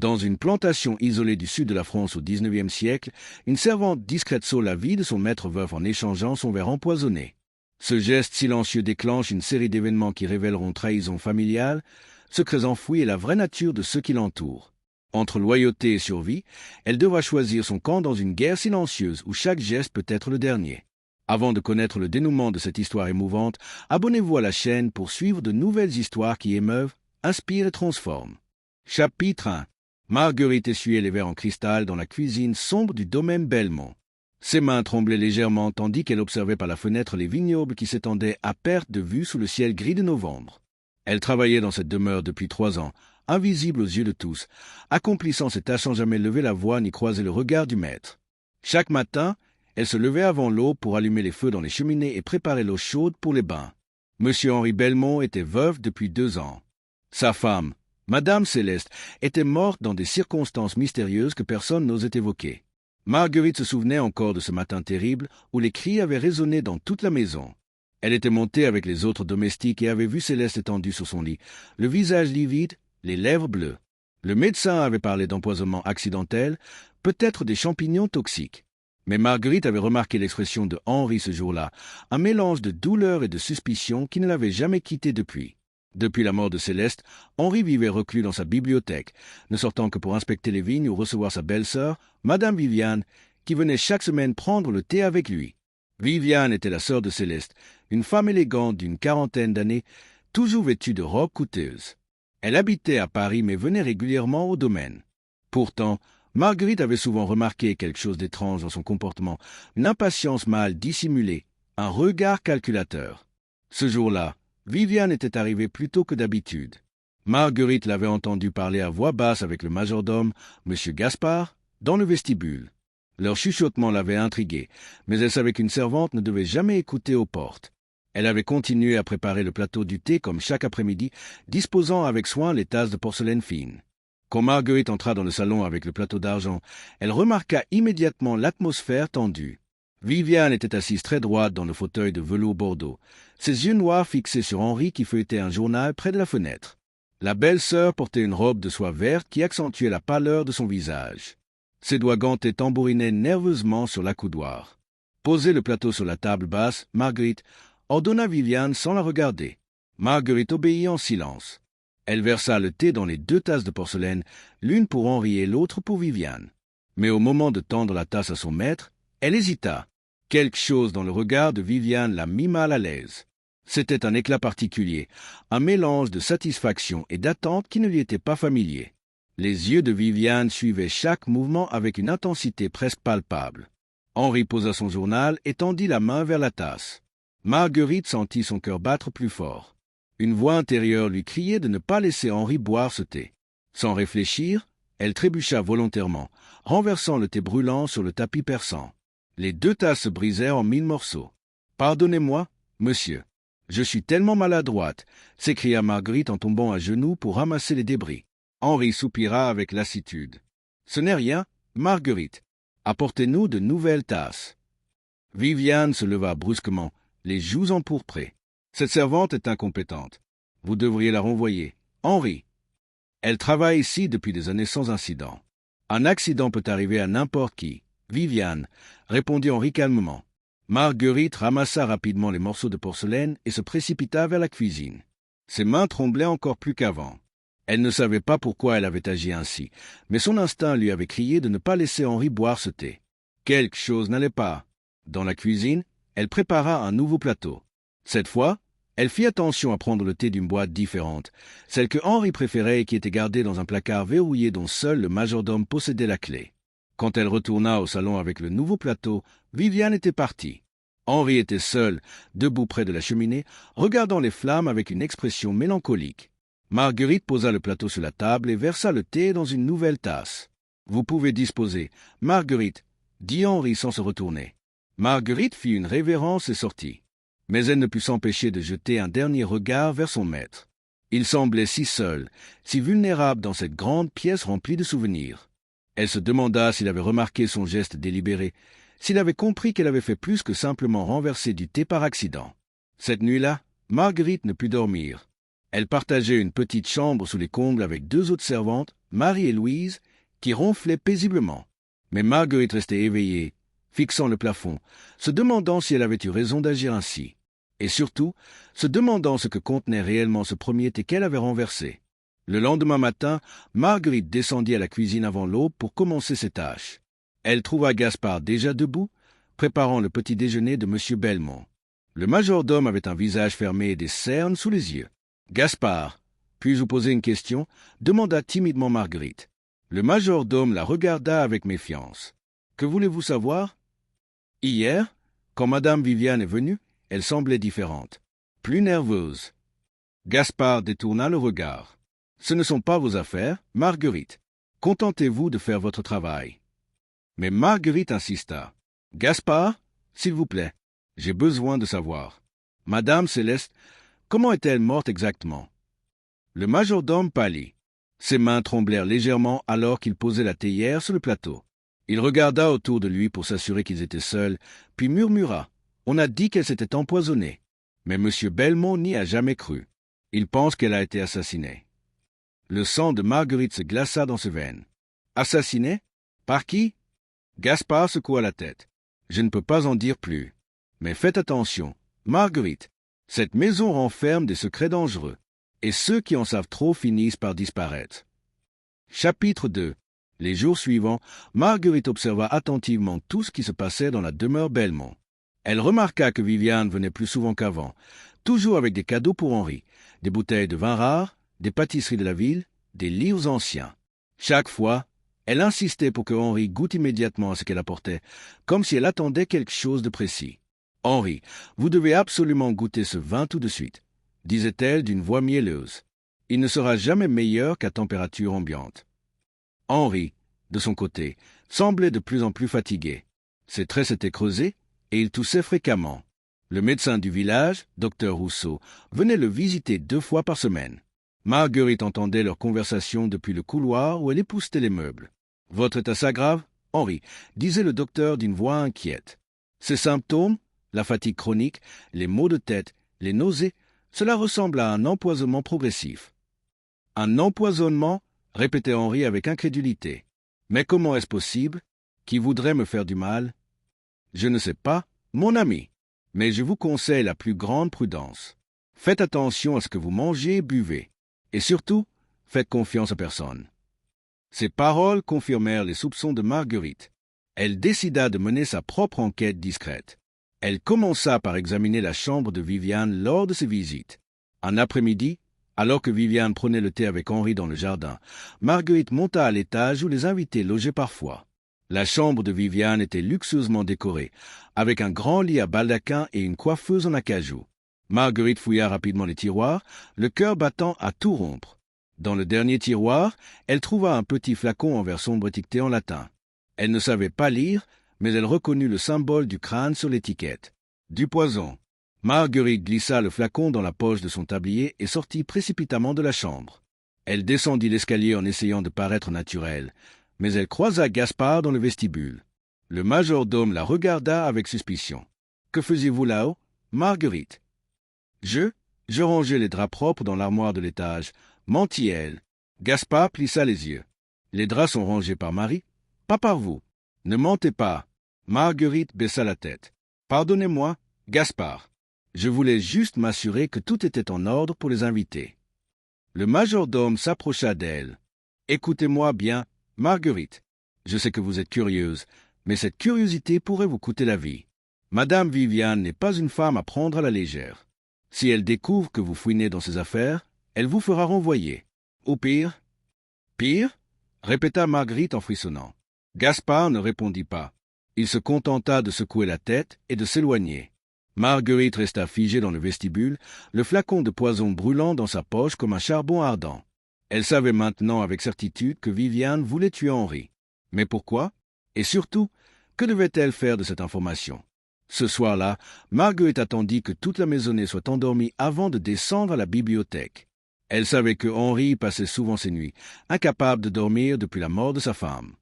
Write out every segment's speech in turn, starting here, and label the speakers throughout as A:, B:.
A: Dans une plantation isolée du sud de la France au XIXe siècle, une servante discrète sauve la vie de son maître veuf en échangeant son verre empoisonné. Ce geste silencieux déclenche une série d'événements qui révéleront trahison familiale, secrets enfouis et la vraie nature de ceux qui l'entourent. Entre loyauté et survie, elle devra choisir son camp dans une guerre silencieuse où chaque geste peut être le dernier. Avant de connaître le dénouement de cette histoire émouvante, abonnez-vous à la chaîne pour suivre de nouvelles histoires qui émeuvent, inspirent et transforment. Chapitre 1. Marguerite essuyait les verres en cristal dans la cuisine sombre du domaine Belmont. Ses mains tremblaient légèrement tandis qu'elle observait par la fenêtre les vignobles qui s'étendaient à perte de vue sous le ciel gris de novembre. Elle travaillait dans cette demeure depuis 3 ans, invisible aux yeux de tous, accomplissant ses tâches sans jamais lever la voix ni croiser le regard du maître. Chaque matin, elle se levait avant l'aube pour allumer les feux dans les cheminées et préparer l'eau chaude pour les bains. Monsieur Henri Belmont était veuf depuis 2 ans. Sa femme, Madame Céleste, était morte dans des circonstances mystérieuses que personne n'osait évoquer. Marguerite se souvenait encore de ce matin terrible où les cris avaient résonné dans toute la maison. Elle était montée avec les autres domestiques et avait vu Céleste étendue sur son lit, le visage livide, les lèvres bleues. Le médecin avait parlé d'empoisonnement accidentel, peut-être des champignons toxiques. Mais Marguerite avait remarqué l'expression de Henri ce jour-là, un mélange de douleur et de suspicion qui ne l'avait jamais quitté depuis. Depuis la mort de Céleste, Henri vivait reclus dans sa bibliothèque, ne sortant que pour inspecter les vignes ou recevoir sa belle-sœur, Madame Viviane, qui venait chaque semaine prendre le thé avec lui. Viviane était la sœur de Céleste, une femme élégante d'une 40aine d'années, toujours vêtue de robes coûteuses. Elle habitait à Paris mais venait régulièrement au domaine. Pourtant, Marguerite avait souvent remarqué quelque chose d'étrange dans son comportement, une impatience mal dissimulée, un regard calculateur. Ce jour-là, Viviane était arrivée plus tôt que d'habitude. Marguerite l'avait entendu parler à voix basse avec le majordome, M. Gaspard, dans le vestibule. Leur chuchotement l'avait intriguée, mais elle savait qu'une servante ne devait jamais écouter aux portes. Elle avait continué à préparer le plateau du thé comme chaque après-midi, disposant avec soin les tasses de porcelaine fine. Quand Marguerite entra dans le salon avec le plateau d'argent, elle remarqua immédiatement l'atmosphère tendue. Viviane était assise très droite dans le fauteuil de velours bordeaux, ses yeux noirs fixés sur Henri qui feuilletait un journal près de la fenêtre. La belle-sœur portait une robe de soie verte qui accentuait la pâleur de son visage. Ses doigts gantés tambourinaient nerveusement sur l'accoudoir. Posé le plateau sur la table basse, Marguerite ordonna Viviane sans la regarder. Marguerite obéit en silence. Elle versa le thé dans les 2 tasses de porcelaine, l'une pour Henri et l'autre pour Viviane. Mais au moment de tendre la tasse à son maître, elle hésita. Quelque chose dans le regard de Viviane la mit mal à l'aise. C'était un éclat particulier, un mélange de satisfaction et d'attente qui ne lui était pas familier. Les yeux de Viviane suivaient chaque mouvement avec une intensité presque palpable. Henri posa son journal et tendit la main vers la tasse. Marguerite sentit son cœur battre plus fort. Une voix intérieure lui criait de ne pas laisser Henri boire ce thé. Sans réfléchir, elle trébucha volontairement, renversant le thé brûlant sur le tapis perçant. Les 2 tasses se brisèrent en 1000 morceaux. « Pardonnez-moi, monsieur. Je suis tellement maladroite » s'écria Marguerite en tombant à genoux pour ramasser les débris. Henri soupira avec lassitude. « Ce n'est rien, Marguerite. Apportez-nous de nouvelles tasses. » Viviane se leva brusquement, les joues empourprées. « Cette servante est incompétente. Vous devriez la renvoyer. Henri. Elle travaille ici depuis des années sans incident. Un accident peut arriver à n'importe qui. Viviane, » répondit Henri calmement. Marguerite ramassa rapidement les morceaux de porcelaine et se précipita vers la cuisine. Ses mains tremblaient encore plus qu'avant. Elle ne savait pas pourquoi elle avait agi ainsi, mais son instinct lui avait crié de ne pas laisser Henri boire ce thé. Quelque chose n'allait pas. Dans la cuisine, elle prépara un nouveau plateau. Cette fois, elle fit attention à prendre le thé d'une boîte différente, celle que Henri préférait et qui était gardée dans un placard verrouillé dont seul le majordome possédait la clé. Quand elle retourna au salon avec le nouveau plateau, Viviane était partie. Henri était seul, debout près de la cheminée, regardant les flammes avec une expression mélancolique. Marguerite posa le plateau sur la table et versa le thé dans une nouvelle tasse. « Vous pouvez disposer, Marguerite, » dit Henri sans se retourner. Marguerite fit une révérence et sortit. Mais elle ne put s'empêcher de jeter un dernier regard vers son maître. Il semblait si seul, si vulnérable dans cette grande pièce remplie de souvenirs. Elle se demanda s'il avait remarqué son geste délibéré, s'il avait compris qu'elle avait fait plus que simplement renverser du thé par accident. Cette nuit-là, Marguerite ne put dormir. Elle partageait une petite chambre sous les combles avec 2 autres servantes, Marie et Louise, qui ronflaient paisiblement. Mais Marguerite restait éveillée, fixant le plafond, se demandant si elle avait eu raison d'agir ainsi, et surtout, se demandant ce que contenait réellement ce premier thé qu'elle avait renversé. Le lendemain matin, Marguerite descendit à la cuisine avant l'aube pour commencer ses tâches. Elle trouva Gaspard déjà debout, préparant le petit déjeuner de M. Belmont. Le majordome avait un visage fermé et des cernes sous les yeux. « Gaspard, puis-je vous poser une question ?» demanda timidement Marguerite. Le majordome la regarda avec méfiance. « Que voulez-vous savoir ?»« Hier, quand Madame Viviane est venue, elle semblait différente, plus nerveuse. » Gaspard détourna le regard. « Ce ne sont pas vos affaires, Marguerite. Contentez-vous de faire votre travail. » Mais Marguerite insista. « Gaspard, s'il vous plaît, j'ai besoin de savoir. Madame Céleste, comment est-elle morte exactement ?» Le majordome pâlit. Ses mains tremblèrent légèrement alors qu'il posait la théière sur le plateau. Il regarda autour de lui pour s'assurer qu'ils étaient seuls, puis murmura. « On a dit qu'elle s'était empoisonnée. » Mais M. Belmont n'y a jamais cru. Il pense qu'elle a été assassinée. Le sang de Marguerite se glaça dans ses veines. « Assassinée? Par qui ?» Gaspard secoua la tête. « Je ne peux pas en dire plus. Mais faites attention, Marguerite. Cette maison renferme des secrets dangereux, et ceux qui en savent trop finissent par disparaître. » Chapitre 2. Les jours suivants, Marguerite observa attentivement tout ce qui se passait dans la demeure Belmont. Elle remarqua que Viviane venait plus souvent qu'avant, toujours avec des cadeaux pour Henri, des bouteilles de vin rare, des pâtisseries de la ville, des livres anciens. Chaque fois, elle insistait pour que Henri goûte immédiatement à ce qu'elle apportait, comme si elle attendait quelque chose de précis. « Henri, vous devez absolument goûter ce vin tout de suite, » disait-elle d'une voix mielleuse. « Il ne sera jamais meilleur qu'à température ambiante. » Henri, de son côté, semblait de plus en plus fatigué. Ses traits s'étaient creusés et il toussait fréquemment. Le médecin du village, Dr Rousseau, venait le visiter 2 fois par semaine. Marguerite entendait leur conversation depuis le couloir où elle époussetait les meubles. « Votre état s'aggrave, Henri » disait le docteur d'une voix inquiète. Ces symptômes, la fatigue chronique, les maux de tête, les nausées, cela ressemble à un empoisonnement progressif. « Un empoisonnement » répétait Henri avec incrédulité. « Mais comment est-ce possible? Qui voudrait me faire du mal? » « Je ne sais pas, mon ami, mais je vous conseille la plus grande prudence. Faites attention à ce que vous mangez et buvez, et surtout, faites confiance à personne. » Ces paroles confirmèrent les soupçons de Marguerite. Elle décida de mener sa propre enquête discrète. Elle commença par examiner la chambre de Viviane lors de ses visites. Un après-midi, alors que Viviane prenait le thé avec Henri dans le jardin, Marguerite monta à l'étage où les invités logeaient parfois. La chambre de Viviane était luxueusement décorée, avec un grand lit à baldaquin et une coiffeuse en acajou. Marguerite fouilla rapidement les tiroirs, le cœur battant à tout rompre. Dans le dernier tiroir, elle trouva un petit flacon en verre sombre étiqueté en latin. Elle ne savait pas lire, mais elle reconnut le symbole du crâne sur l'étiquette. Du poison. Marguerite glissa le flacon dans la poche de son tablier et sortit précipitamment de la chambre. Elle descendit l'escalier en essayant de paraître naturelle, mais elle croisa Gaspard dans le vestibule. Le majordome la regarda avec suspicion. « Que faisiez-vous là-haut, Marguerite ?»« Je rangeais les draps propres dans l'armoire de l'étage. » Mentit-elle. Gaspard plissa les yeux. « Les draps sont rangés par Marie, pas par vous. »« Ne mentez pas. » Marguerite baissa la tête. « Pardonnez-moi, Gaspard. Je voulais juste m'assurer que tout était en ordre pour les invités. » Le majordome s'approcha d'elle. « Écoutez-moi bien, Marguerite. Je sais que vous êtes curieuse, mais cette curiosité pourrait vous coûter la vie. Madame Viviane n'est pas une femme à prendre à la légère. Si elle découvre que vous fouinez dans ses affaires, elle vous fera renvoyer. Ou pire. »« Pire ?» répéta Marguerite en frissonnant. Gaspard ne répondit pas. Il se contenta de secouer la tête et de s'éloigner. Marguerite resta figée dans le vestibule, le flacon de poison brûlant dans sa poche comme un charbon ardent. Elle savait maintenant avec certitude que Viviane voulait tuer Henri. Mais pourquoi? Et surtout, que devait-elle faire de cette information? Ce soir-là, Marguerite attendit que toute la maisonnée soit endormie avant de descendre à la bibliothèque. Elle savait que Henri passait souvent ses nuits, incapable de dormir depuis la mort de sa femme.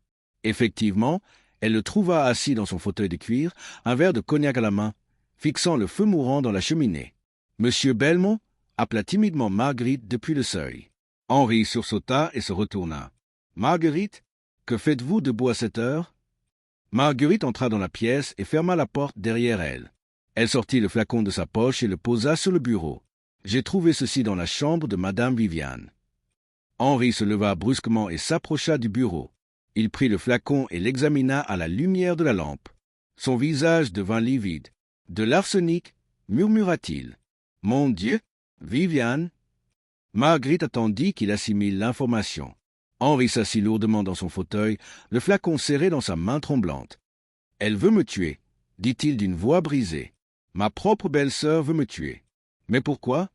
A: Effectivement, elle le trouva assis dans son fauteuil de cuir, un verre de cognac à la main, fixant le feu mourant dans la cheminée. Monsieur Belmont appela timidement Marguerite depuis le seuil. Henri sursauta et se retourna. Marguerite, que faites-vous debout à cette heure? Marguerite entra dans la pièce et ferma la porte derrière elle. Elle sortit le flacon de sa poche et le posa sur le bureau. J'ai trouvé ceci dans la chambre de Madame Viviane. Henri se leva brusquement et s'approcha du bureau. Il prit le flacon et l'examina à la lumière de la lampe. Son visage devint livide. « De l'arsenic » murmura-t-il. « Mon Dieu, Viviane !» Marguerite attendit qu'il assimile l'information. Henri s'assit lourdement dans son fauteuil, le flacon serré dans sa main tremblante. « Elle veut me tuer, » dit-il d'une voix brisée. « Ma propre belle-sœur veut me tuer. Mais pourquoi? »«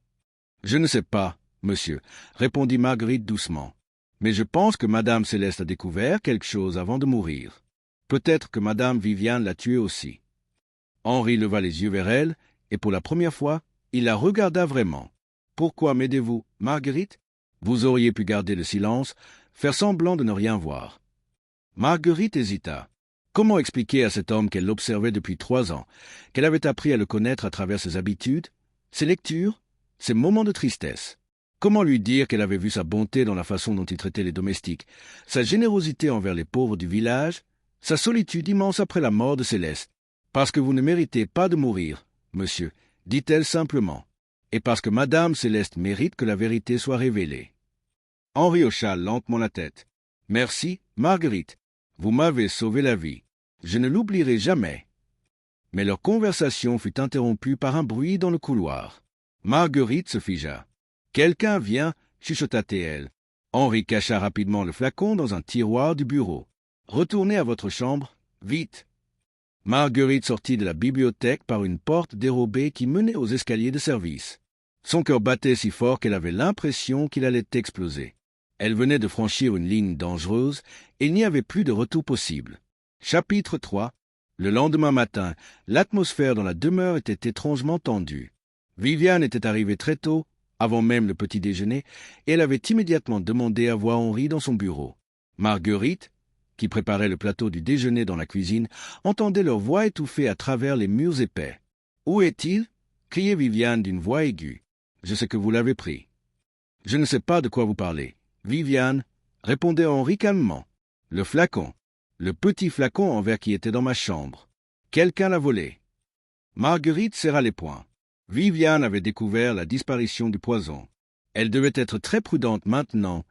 A: Je ne sais pas, monsieur, » répondit Marguerite doucement. « Mais je pense que Madame Céleste a découvert quelque chose avant de mourir. Peut-être que Madame Viviane l'a tuée aussi. » Henri leva les yeux vers elle, et pour la première fois, il la regarda vraiment. « Pourquoi m'aidez-vous, Marguerite? Vous auriez pu garder le silence, faire semblant de ne rien voir. » Marguerite hésita. Comment expliquer à cet homme qu'elle l'observait depuis 3 ans, qu'elle avait appris à le connaître à travers ses habitudes, ses lectures, ses moments de tristesse? Comment lui dire qu'elle avait vu sa bonté dans la façon dont il traitait les domestiques, sa générosité envers les pauvres du village, sa solitude immense après la mort de Céleste? « Parce que vous ne méritez pas de mourir, monsieur, » dit-elle simplement, « et parce que Madame Céleste mérite que la vérité soit révélée. » Henri hocha lentement la tête. « Merci, Marguerite, vous m'avez sauvé la vie. Je ne l'oublierai jamais. » Mais leur conversation fut interrompue par un bruit dans le couloir. Marguerite se figea. « Quelqu'un vient, » chuchota-t-elle. Henri cacha rapidement le flacon dans un tiroir du bureau. « Retournez à votre chambre, vite. » Marguerite sortit de la bibliothèque par une porte dérobée qui menait aux escaliers de service. Son cœur battait si fort qu'elle avait l'impression qu'il allait exploser. Elle venait de franchir une ligne dangereuse et il n'y avait plus de retour possible. Chapitre 3. Le lendemain matin, l'atmosphère dans la demeure était étrangement tendue. Viviane était arrivée très tôt, avant même le petit déjeuner, et elle avait immédiatement demandé à voir Henri dans son bureau. Marguerite, qui préparait le plateau du déjeuner dans la cuisine, entendait leur voix étouffée à travers les murs épais. « Où est-il » criait Viviane d'une voix aiguë. « Je sais que vous l'avez pris. »« Je ne sais pas de quoi vous parlez. »« Viviane, » répondait Henri calmement. « Le flacon. Le petit flacon en verre qui était dans ma chambre. Quelqu'un l'a volé. » Marguerite serra les poings. Viviane avait découvert la disparition du poison. Elle devait être très prudente maintenant,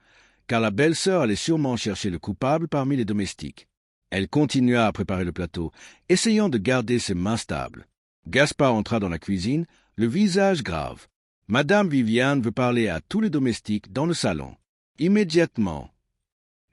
A: car la belle-sœur allait sûrement chercher le coupable parmi les domestiques. Elle continua à préparer le plateau, essayant de garder ses mains stables. Gaspard entra dans la cuisine, le visage grave. « Madame Viviane veut parler à tous les domestiques dans le salon. » Immédiatement.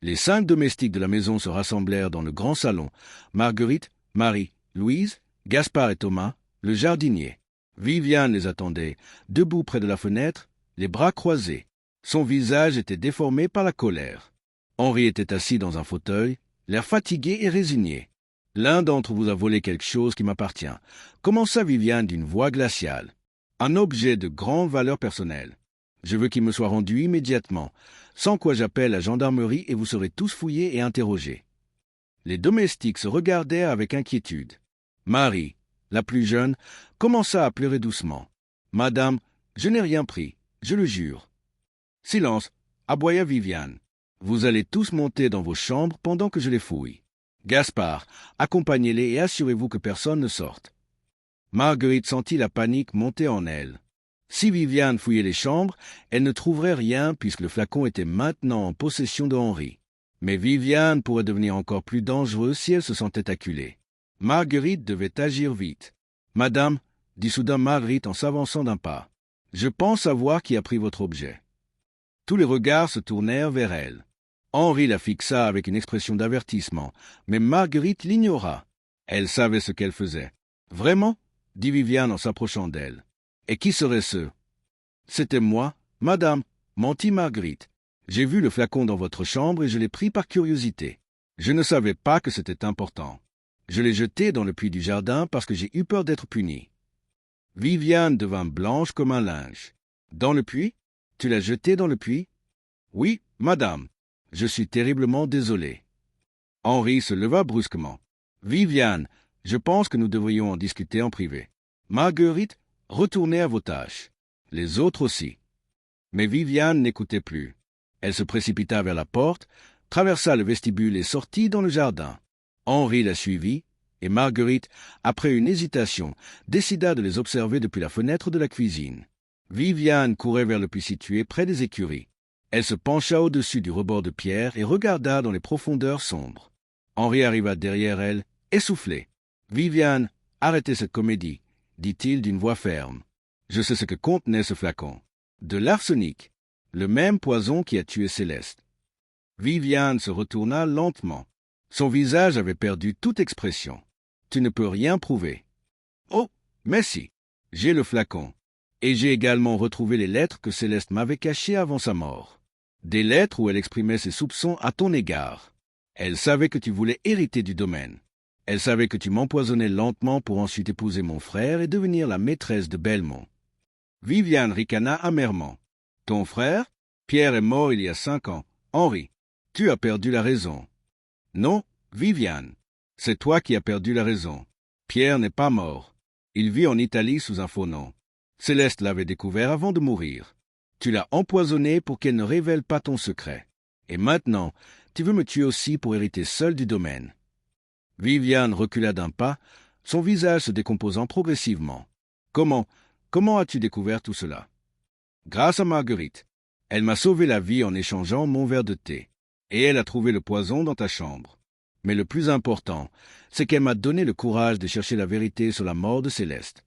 A: Les 5 domestiques de la maison se rassemblèrent dans le grand salon. Marguerite, Marie, Louise, Gaspard et Thomas, le jardinier. Viviane les attendait, debout près de la fenêtre, les bras croisés. Son visage était déformé par la colère. Henri était assis dans un fauteuil, l'air fatigué et résigné. « L'un d'entre vous a volé quelque chose qui m'appartient, » commença Viviane d'une voix glaciale. « Un objet de grande valeur personnelle. Je veux qu'il me soit rendu immédiatement, sans quoi j'appelle la gendarmerie et vous serez tous fouillés et interrogés. » Les domestiques se regardèrent avec inquiétude. Marie, la plus jeune, commença à pleurer doucement. « Madame, je n'ai rien pris, je le jure. » « Silence » aboya Viviane. « Vous allez tous monter dans vos chambres pendant que je les fouille. Gaspard, accompagnez-les et assurez-vous que personne ne sorte. » Marguerite sentit la panique monter en elle. Si Viviane fouillait les chambres, elle ne trouverait rien puisque le flacon était maintenant en possession de Henri. Mais Viviane pourrait devenir encore plus dangereuse si elle se sentait acculée. Marguerite devait agir vite. « Madame, » dit soudain Marguerite en s'avançant d'un pas, « je pense savoir qui a pris votre objet. » Tous les regards se tournèrent vers elle. Henri la fixa avec une expression d'avertissement, mais Marguerite l'ignora. Elle savait ce qu'elle faisait. « Vraiment ?» dit Viviane en s'approchant d'elle. « Et qui serait-ce ?»« C'était moi, madame, » mentit Marguerite. « J'ai vu le flacon dans votre chambre et je l'ai pris par curiosité. Je ne savais pas que c'était important. Je l'ai jeté dans le puits du jardin parce que j'ai eu peur d'être punie. » Viviane devint blanche comme un linge. « Dans le puits ? Tu l'as jeté dans le puits ? » ?»« Oui, madame. Je suis terriblement désolé. » Henri se leva brusquement. « Viviane, je pense que nous devrions en discuter en privé. Marguerite, retournez à vos tâches. Les autres aussi. » Mais Viviane n'écoutait plus. Elle se précipita vers la porte, traversa le vestibule et sortit dans le jardin. Henri la suivit, et Marguerite, après une hésitation, décida de les observer depuis la fenêtre de la cuisine. Viviane courait vers le puits situé près des écuries. Elle se pencha au-dessus du rebord de pierre et regarda dans les profondeurs sombres. Henri arriva derrière elle, essoufflé. « Viviane, arrêtez cette comédie, dit-il d'une voix ferme. Je sais ce que contenait ce flacon. De l'arsenic, le même poison qui a tué Céleste. » Viviane se retourna lentement. Son visage avait perdu toute expression. « Tu ne peux rien prouver. »« Oh, mais si, j'ai le flacon. Et j'ai également retrouvé les lettres que Céleste m'avait cachées avant sa mort. Des lettres où elle exprimait ses soupçons à ton égard. Elle savait que tu voulais hériter du domaine. Elle savait que tu m'empoisonnais lentement pour ensuite épouser mon frère et devenir la maîtresse de Belmont. » Viviane ricana amèrement. « Ton frère? Pierre est mort il y a 5 ans. Henri, tu as perdu la raison. »« Non, Viviane, c'est toi qui as perdu la raison. Pierre n'est pas mort. Il vit en Italie sous un faux nom. Céleste l'avait découvert avant de mourir. Tu l'as empoisonné pour qu'elle ne révèle pas ton secret. Et maintenant, tu veux me tuer aussi pour hériter seul du domaine. » Viviane recula d'un pas, son visage se décomposant progressivement. « Comment as-tu découvert tout cela? »« Grâce à Marguerite. Elle m'a sauvé la vie en échangeant mon verre de thé. Et elle a trouvé le poison dans ta chambre. Mais le plus important, c'est qu'elle m'a donné le courage de chercher la vérité sur la mort de Céleste. »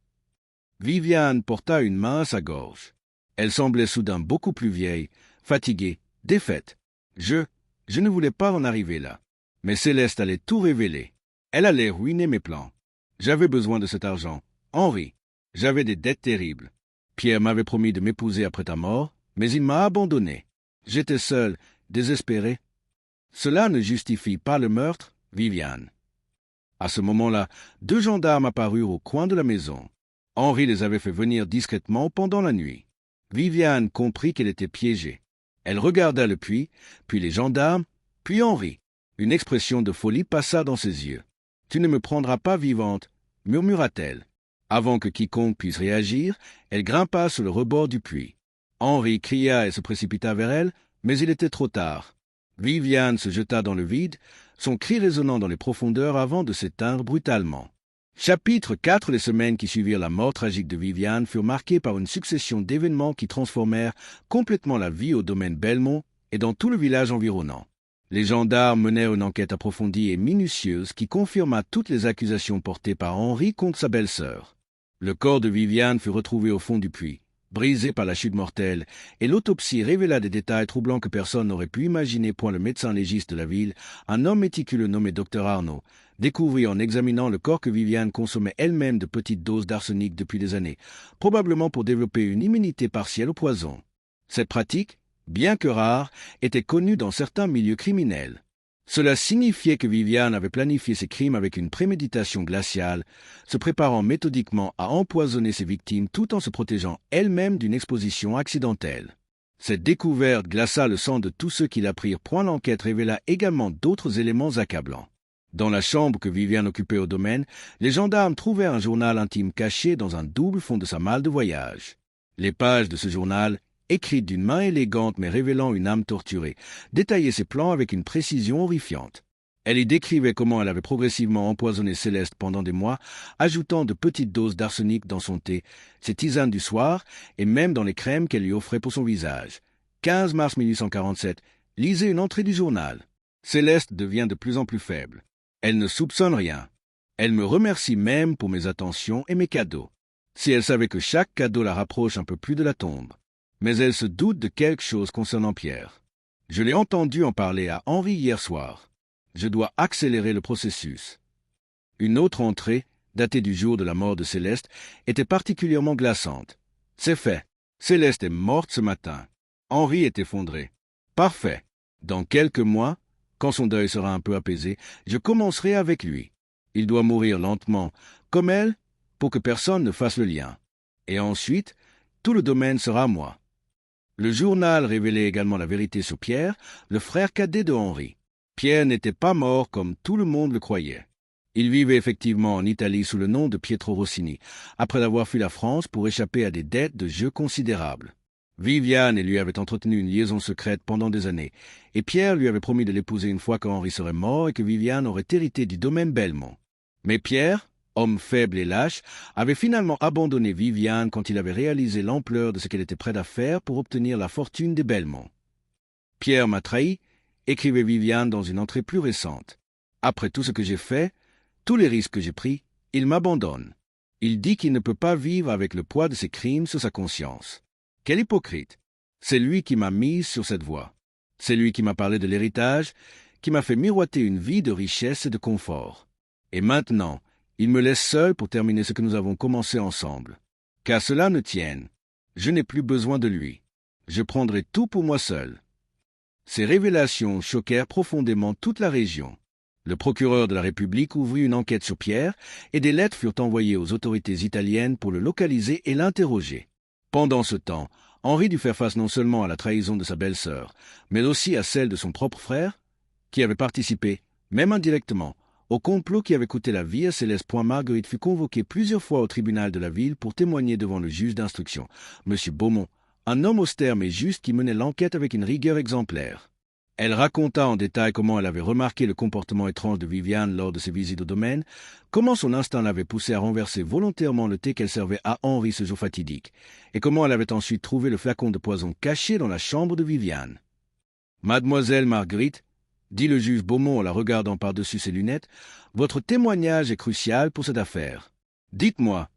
A: Viviane porta une main à sa gorge. Elle semblait soudain beaucoup plus vieille, fatiguée, défaite. Je ne voulais pas en arriver là. Mais Céleste allait tout révéler. Elle allait ruiner mes plans. J'avais besoin de cet argent. Henri, j'avais des dettes terribles. Pierre m'avait promis de m'épouser après ta mort, mais il m'a abandonné. J'étais seul, désespéré. Cela ne justifie pas le meurtre, Viviane. À ce moment-là, 2 gendarmes apparurent au coin de la maison. Henri les avait fait venir discrètement pendant la nuit. Viviane comprit qu'elle était piégée. Elle regarda le puits, puis les gendarmes, puis Henri. Une expression de folie passa dans ses yeux. « Tu ne me prendras pas vivante, » murmura-t-elle. Avant que quiconque puisse réagir, elle grimpa sur le rebord du puits. Henri cria et se précipita vers elle, mais il était trop tard. Viviane se jeta dans le vide, son cri résonnant dans les profondeurs avant de s'éteindre brutalement. Chapitre 4. Les semaines qui suivirent la mort tragique de Viviane furent marquées par une succession d'événements qui transformèrent complètement la vie au domaine Belmont et dans tout le village environnant. Les gendarmes menèrent une enquête approfondie et minutieuse qui confirma toutes les accusations portées par Henri contre sa belle-sœur. Le corps de Viviane fut retrouvé au fond du puits, brisé par la chute mortelle, et l'autopsie révéla des détails troublants que personne n'aurait pu imaginer. Point le médecin légiste de la ville, un homme méticuleux nommé Dr Arnaud, découvrit en examinant le corps que Viviane consommait elle-même de petites doses d'arsenic depuis des années, probablement pour développer une immunité partielle au poison. Cette pratique, bien que rare, était connue dans certains milieux criminels. Cela signifiait que Viviane avait planifié ses crimes avec une préméditation glaciale, se préparant méthodiquement à empoisonner ses victimes tout en se protégeant elle-même d'une exposition accidentelle. Cette découverte glaça le sang de tous ceux qui l'apprirent. L'enquête révéla également d'autres éléments accablants. Dans la chambre que Viviane occupait au domaine, les gendarmes trouvèrent un journal intime caché dans un double fond de sa malle de voyage. Les pages de ce journal, écrites d'une main élégante mais révélant une âme torturée, détaillaient ses plans avec une précision horrifiante. Elle y décrivait comment elle avait progressivement empoisonné Céleste pendant des mois, ajoutant de petites doses d'arsenic dans son thé, ses tisanes du soir et même dans les crèmes qu'elle lui offrait pour son visage. 15 mars 1847, lisez une entrée du journal. Céleste devient de plus en plus faible. Elle ne soupçonne rien. Elle me remercie même pour mes attentions et mes cadeaux. Si elle savait que chaque cadeau la rapproche un peu plus de la tombe. Mais elle se doute de quelque chose concernant Pierre. Je l'ai entendu en parler à Henri hier soir. Je dois accélérer le processus. Une autre entrée, datée du jour de la mort de Céleste, était particulièrement glaçante. C'est fait. Céleste est morte ce matin. Henri est effondré. Parfait. Dans quelques mois, quand son deuil sera un peu apaisé, je commencerai avec lui. Il doit mourir lentement, comme elle, pour que personne ne fasse le lien. Et ensuite, tout le domaine sera à moi. Le journal révélait également la vérité sur Pierre, le frère cadet de Henri. Pierre n'était pas mort comme tout le monde le croyait. Il vivait effectivement en Italie sous le nom de Pietro Rossini, après avoir fui la France pour échapper à des dettes de jeu considérables. Viviane et lui avaient entretenu une liaison secrète pendant des années, et Pierre lui avait promis de l'épouser une fois qu'Henri serait mort et que Viviane aurait hérité du domaine Belmont. Mais Pierre, homme faible et lâche, avait finalement abandonné Viviane quand il avait réalisé l'ampleur de ce qu'elle était prête à faire pour obtenir la fortune des Belmont. « Pierre m'a trahi », écrivait Viviane dans une entrée plus récente. « Après tout ce que j'ai fait, tous les risques que j'ai pris, il m'abandonne. Il dit qu'il ne peut pas vivre avec le poids de ses crimes sur sa conscience. Quel hypocrite! C'est lui qui m'a mise sur cette voie. C'est lui qui m'a parlé de l'héritage, qui m'a fait miroiter une vie de richesse et de confort. Et maintenant, il me laisse seul pour terminer ce que nous avons commencé ensemble. Qu'à cela ne tienne, je n'ai plus besoin de lui. Je prendrai tout pour moi seul. » Ces révélations choquèrent profondément toute la région. Le procureur de la République ouvrit une enquête sur Pierre et des lettres furent envoyées aux autorités italiennes pour le localiser et l'interroger. Pendant ce temps, Henri dut faire face non seulement à la trahison de sa belle-sœur, mais aussi à celle de son propre frère, qui avait participé, même indirectement, au complot qui avait coûté la vie à Céleste. Marguerite fut convoquée plusieurs fois au tribunal de la ville pour témoigner devant le juge d'instruction, M. Beaumont, un homme austère mais juste qui menait l'enquête avec une rigueur exemplaire. Elle raconta en détail comment elle avait remarqué le comportement étrange de Viviane lors de ses visites au domaine, comment son instinct l'avait poussée à renverser volontairement le thé qu'elle servait à Henri ce jour fatidique, et comment elle avait ensuite trouvé le flacon de poison caché dans la chambre de Viviane. « Mademoiselle Marguerite, » dit le juge Beaumont en la regardant par-dessus ses lunettes, « votre témoignage est crucial pour cette affaire. Dites-moi,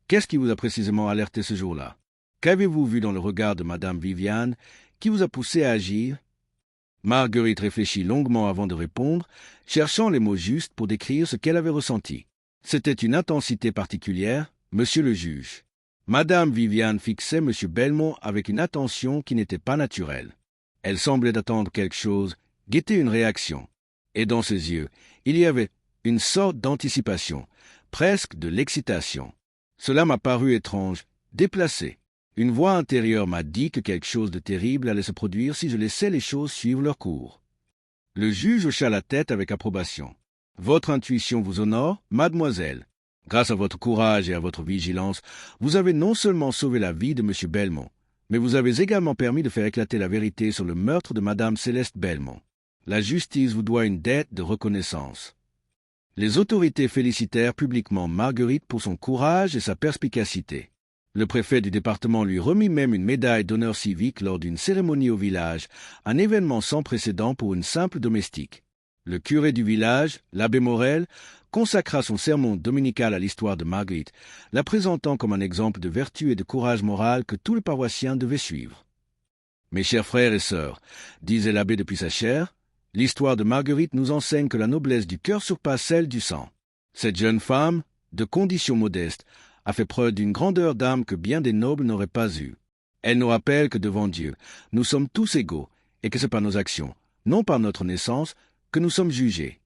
A: qu'est-ce qui vous a précisément alerté ce jour-là? Qu'avez-vous vu dans le regard de Madame Viviane qui vous a poussé à agir? » Marguerite réfléchit longuement avant de répondre, cherchant les mots justes pour décrire ce qu'elle avait ressenti. C'était une intensité particulière, monsieur le juge. Madame Viviane fixait monsieur Belmont avec une attention qui n'était pas naturelle. Elle semblait attendre quelque chose, guetter une réaction. Et dans ses yeux, il y avait une sorte d'anticipation, presque de l'excitation. Cela m'a paru étrange, déplacé. Une voix intérieure m'a dit que quelque chose de terrible allait se produire si je laissais les choses suivre leur cours. Le juge hocha la tête avec approbation. « Votre intuition vous honore, mademoiselle. Grâce à votre courage et à votre vigilance, vous avez non seulement sauvé la vie de M. Belmont, mais vous avez également permis de faire éclater la vérité sur le meurtre de Madame Céleste Belmont. La justice vous doit une dette de reconnaissance. » Les autorités félicitèrent publiquement Marguerite pour son courage et sa perspicacité. Le préfet du département lui remit même une médaille d'honneur civique lors d'une cérémonie au village, un événement sans précédent pour une simple domestique. Le curé du village, l'abbé Morel, consacra son sermon dominical à l'histoire de Marguerite, la présentant comme un exemple de vertu et de courage moral que tous les paroissiens devaient suivre. « Mes chers frères et sœurs, disait l'abbé depuis sa chaire, l'histoire de Marguerite nous enseigne que la noblesse du cœur surpasse celle du sang. Cette jeune femme, de condition modeste, a fait preuve d'une grandeur d'âme que bien des nobles n'auraient pas eue. Elle nous rappelle que devant Dieu, nous sommes tous égaux, et que c'est par nos actions, non par notre naissance, que nous sommes jugés. »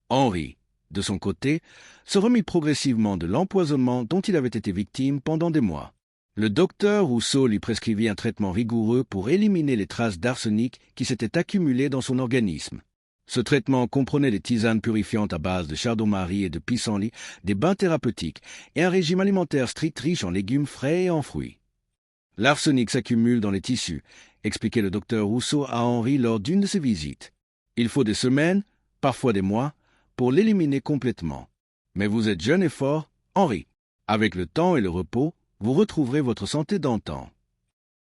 A: Henri, de son côté, se remit progressivement de l'empoisonnement dont il avait été victime pendant des mois. Le docteur Rousseau lui prescrivit un traitement rigoureux pour éliminer les traces d'arsenic qui s'étaient accumulées dans son organisme. Ce traitement comprenait des tisanes purifiantes à base de chardon-marie et de pissenlit, des bains thérapeutiques et un régime alimentaire strict riche en légumes frais et en fruits. « L'arsenic s'accumule dans les tissus, » expliquait le docteur Rousseau à Henri lors d'une de ses visites. « Il faut des semaines, parfois des mois, pour l'éliminer complètement. Mais vous êtes jeune et fort, Henri. Avec le temps et le repos, vous retrouverez votre santé d'antan. »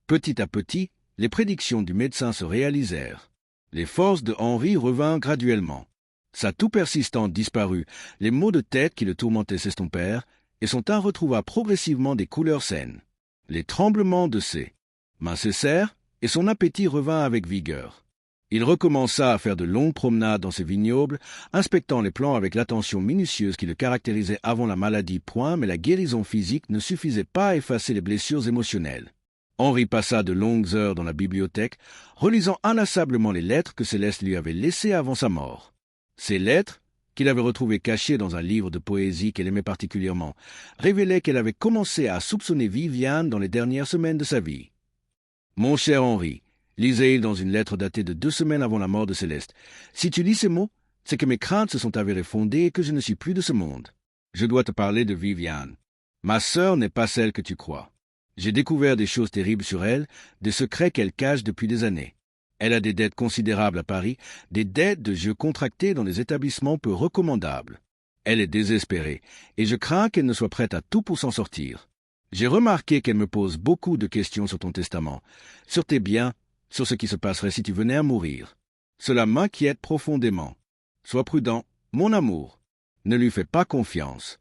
A: Petit à petit, les prédictions du médecin se réalisèrent. Les forces de Henri revinrent graduellement. Sa toux persistante disparut, les maux de tête qui le tourmentaient s'estompèrent, et son teint retrouva progressivement des couleurs saines. Les tremblements de ses mains cessèrent, et son appétit revint avec vigueur. Il recommença à faire de longues promenades dans ses vignobles, inspectant les plants avec l'attention minutieuse qui le caractérisait avant la maladie. Mais la guérison physique ne suffisait pas à effacer les blessures émotionnelles. Henri passa de longues heures dans la bibliothèque, relisant inlassablement les lettres que Céleste lui avait laissées avant sa mort. Ces lettres, qu'il avait retrouvées cachées dans un livre de poésie qu'elle aimait particulièrement, révélaient qu'elle avait commencé à soupçonner Viviane dans les dernières semaines de sa vie. « Mon cher Henri, » lisait-il dans une lettre datée de 2 semaines avant la mort de Céleste, « si tu lis ces mots, c'est que mes craintes se sont avérées fondées et que je ne suis plus de ce monde. Je dois te parler de Viviane. Ma sœur n'est pas celle que tu crois. J'ai découvert des choses terribles sur elle, des secrets qu'elle cache depuis des années. Elle a des dettes considérables à Paris, des dettes de jeux contractées dans des établissements peu recommandables. Elle est désespérée, et je crains qu'elle ne soit prête à tout pour s'en sortir. J'ai remarqué qu'elle me pose beaucoup de questions sur ton testament, sur tes biens, sur ce qui se passerait si tu venais à mourir. Cela m'inquiète profondément. Sois prudent, mon amour. Ne lui fais pas confiance.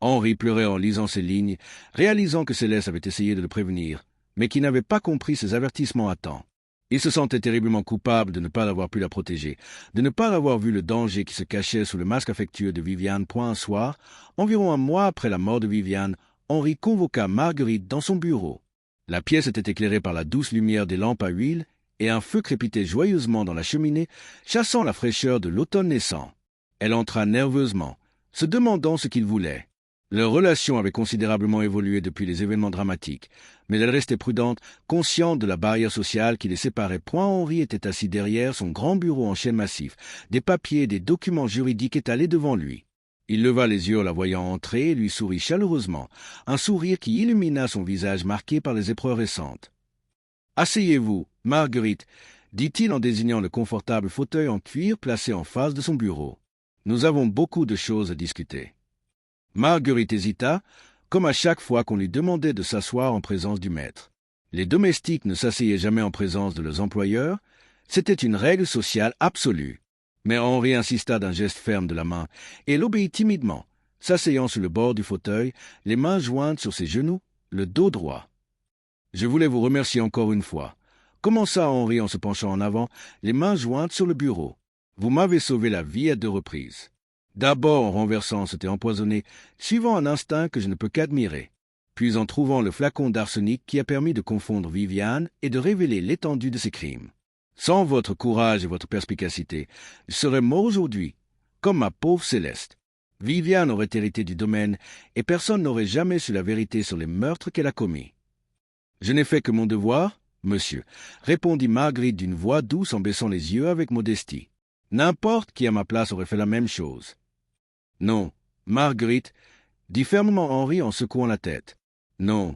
A: Henri pleurait en lisant ces lignes, réalisant que Céleste avait essayé de le prévenir, mais qu'il n'avait pas compris ses avertissements à temps. Il se sentait terriblement coupable de ne pas avoir pu la protéger, de ne pas avoir vu le danger qui se cachait sous le masque affectueux de Viviane. Un soir, environ un mois après la mort de Viviane, Henri convoqua Marguerite dans son bureau. La pièce était éclairée par la douce lumière des lampes à huile, et un feu crépitait joyeusement dans la cheminée, chassant la fraîcheur de l'automne naissant. Elle entra nerveusement, se demandant ce qu'il voulait. Leur relation avait considérablement évolué depuis les événements dramatiques, mais elle restait prudente, consciente de la barrière sociale qui les séparait. Henri était assis derrière son grand bureau en chêne massif, des papiers et des documents juridiques étalés devant lui. Il leva les yeux en la voyant entrer et lui sourit chaleureusement, un sourire qui illumina son visage marqué par les épreuves récentes. « Asseyez-vous, Marguerite, » dit-il en désignant le confortable fauteuil en cuir placé en face de son bureau. « Nous avons beaucoup de choses à discuter. » Marguerite hésita, comme à chaque fois qu'on lui demandait de s'asseoir en présence du maître. Les domestiques ne s'asseyaient jamais en présence de leurs employeurs, c'était une règle sociale absolue. Mais Henri insista d'un geste ferme de la main, et elle obéit timidement, s'asseyant sur le bord du fauteuil, les mains jointes sur ses genoux, le dos droit. « Je voulais vous remercier encore une fois. » Commença Henri en se penchant en avant, les mains jointes sur le bureau. « Vous m'avez sauvé la vie à 2 reprises. D'abord en renversant ce thé empoisonné, suivant un instinct que je ne peux qu'admirer, puis en trouvant le flacon d'arsenic qui a permis de confondre Viviane et de révéler l'étendue de ses crimes. Sans votre courage et votre perspicacité, je serais mort aujourd'hui, comme ma pauvre Céleste. Viviane aurait hérité du domaine et personne n'aurait jamais su la vérité sur les meurtres qu'elle a commis. « Je n'ai fait que mon devoir, monsieur, » répondit Marguerite d'une voix douce en baissant les yeux avec modestie. « N'importe qui à ma place aurait fait la même chose. » « Non, Marguerite, » dit fermement Henri en secouant la tête. « Non,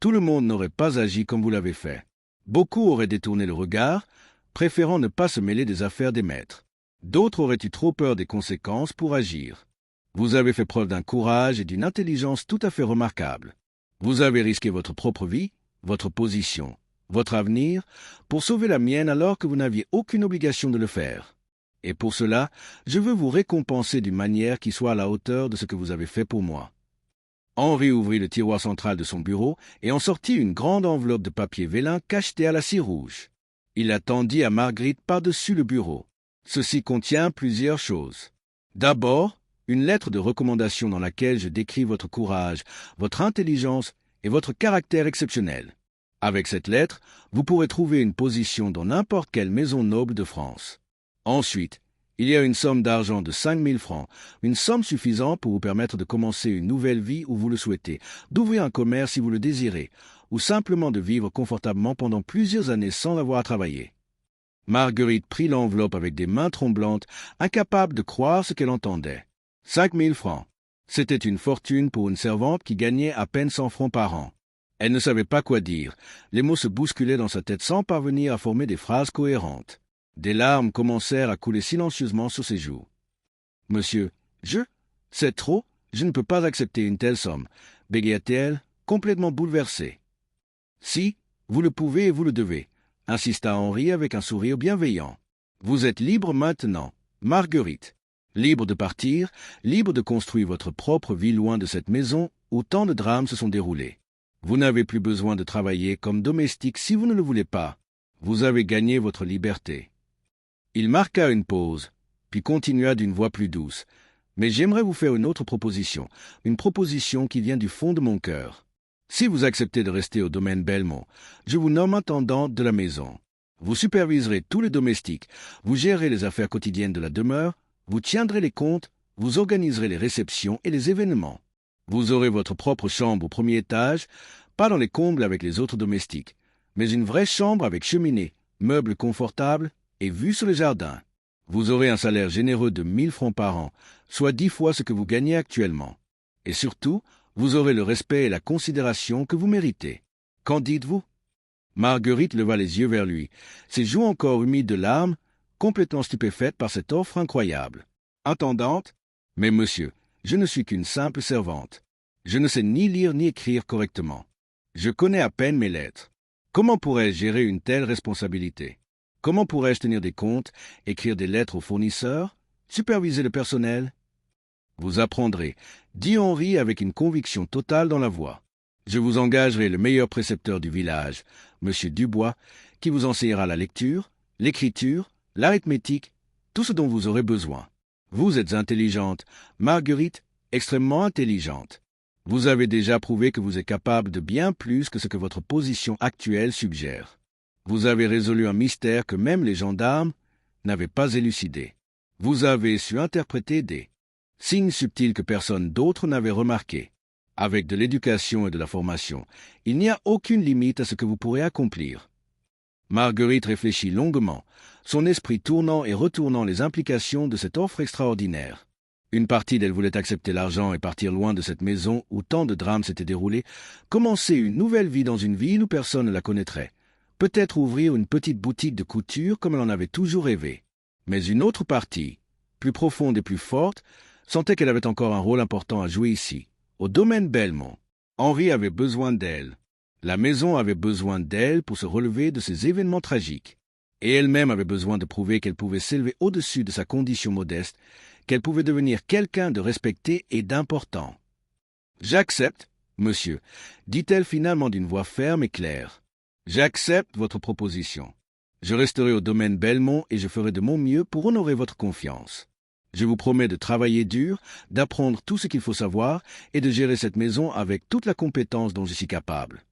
A: tout le monde n'aurait pas agi comme vous l'avez fait. Beaucoup auraient détourné le regard, préférant ne pas se mêler des affaires des maîtres. D'autres auraient eu trop peur des conséquences pour agir. Vous avez fait preuve d'un courage et d'une intelligence tout à fait remarquables. Vous avez risqué votre propre vie, votre position, votre avenir, pour sauver la mienne alors que vous n'aviez aucune obligation de le faire. Et pour cela, je veux vous récompenser d'une manière qui soit à la hauteur de ce que vous avez fait pour moi. » Henri ouvrit le tiroir central de son bureau et en sortit une grande enveloppe de papier vélin cachetée à la cire rouge. Il la tendit à Marguerite par-dessus le bureau. « Ceci contient plusieurs choses. D'abord, une lettre de recommandation dans laquelle je décris votre courage, votre intelligence et votre caractère exceptionnel. Avec cette lettre, vous pourrez trouver une position dans n'importe quelle maison noble de France. Ensuite, il y a une somme d'argent de 5 000 francs, une somme suffisante pour vous permettre de commencer une nouvelle vie où vous le souhaitez, d'ouvrir un commerce si vous le désirez, ou simplement de vivre confortablement pendant plusieurs années sans avoir à travailler. » Marguerite prit l'enveloppe avec des mains tremblantes, incapable de croire ce qu'elle entendait. 5 000 francs. C'était une fortune pour une servante qui gagnait à peine 100 francs par an. Elle ne savait pas quoi dire. Les mots se bousculaient dans sa tête sans parvenir à former des phrases cohérentes. Des larmes commencèrent à couler silencieusement sur ses joues. « Monsieur, c'est trop, je ne peux pas accepter une telle somme, » bégaya-t-elle, complètement bouleversée. « Si, vous le pouvez et vous le devez, » insista Henri avec un sourire bienveillant. « Vous êtes libre maintenant, Marguerite. Libre de partir, libre de construire votre propre vie loin de cette maison où tant de drames se sont déroulés. Vous n'avez plus besoin de travailler comme domestique si vous ne le voulez pas. Vous avez gagné votre liberté. » Il marqua une pause, puis continua d'une voix plus douce. « Mais j'aimerais vous faire une autre proposition, une proposition qui vient du fond de mon cœur. Si vous acceptez de rester au domaine Belmont, je vous nomme intendante de la maison. Vous superviserez tous les domestiques, vous gérerez les affaires quotidiennes de la demeure, vous tiendrez les comptes, vous organiserez les réceptions et les événements. Vous aurez votre propre chambre au premier étage, pas dans les combles avec les autres domestiques, mais une vraie chambre avec cheminée, meubles confortables et vue sur le jardin. Vous aurez un salaire généreux de 1 000 francs par an, soit 10 fois ce que vous gagnez actuellement. Et surtout, Vous aurez le respect et la considération que vous méritez. Qu'en dites-vous? Marguerite leva les yeux vers lui, ses joues encore humides de larmes, complètement stupéfaite par cette offre incroyable. Intendante? Mais monsieur, je ne suis qu'une simple servante. Je ne sais ni lire ni écrire correctement. Je connais à peine mes lettres. Comment pourrais-je gérer une telle responsabilité? Comment pourrais-je tenir des comptes, écrire des lettres aux fournisseurs, superviser le personnel? Vous apprendrez, dit Henri avec une conviction totale dans la voix. Je vous engagerai le meilleur précepteur du village, M. Dubois, qui vous enseignera la lecture, l'écriture, l'arithmétique, tout ce dont vous aurez besoin. Vous êtes intelligente, Marguerite, extrêmement intelligente. Vous avez déjà prouvé que vous êtes capable de bien plus que ce que votre position actuelle suggère. Vous avez résolu un mystère que même les gendarmes n'avaient pas élucidé. Vous avez su interpréter des signes subtils que personne d'autre n'avait remarqués. Avec de l'éducation et de la formation, il n'y a aucune limite à ce que vous pourrez accomplir. Marguerite réfléchit longuement, son esprit tournant et retournant les implications de cette offre extraordinaire. Une partie d'elle voulait accepter l'argent et partir loin de cette maison où tant de drames s'étaient déroulés, commencer une nouvelle vie dans une ville où personne ne la connaîtrait, peut-être ouvrir une petite boutique de couture comme elle en avait toujours rêvé. Mais une autre partie, plus profonde et plus forte, sentait qu'elle avait encore un rôle important à jouer ici, au domaine Belmont. Henri avait besoin d'elle. La maison avait besoin d'elle pour se relever de ces événements tragiques. Et elle-même avait besoin de prouver qu'elle pouvait s'élever au-dessus de sa condition modeste, qu'elle pouvait devenir quelqu'un de respecté et d'important. « J'accepte, monsieur, dit-elle finalement d'une voix ferme et claire. J'accepte votre proposition. Je resterai au domaine Belmont et je ferai de mon mieux pour honorer votre confiance. Je vous promets de travailler dur, d'apprendre tout ce qu'il faut savoir et de gérer cette maison avec toute la compétence dont je suis capable. »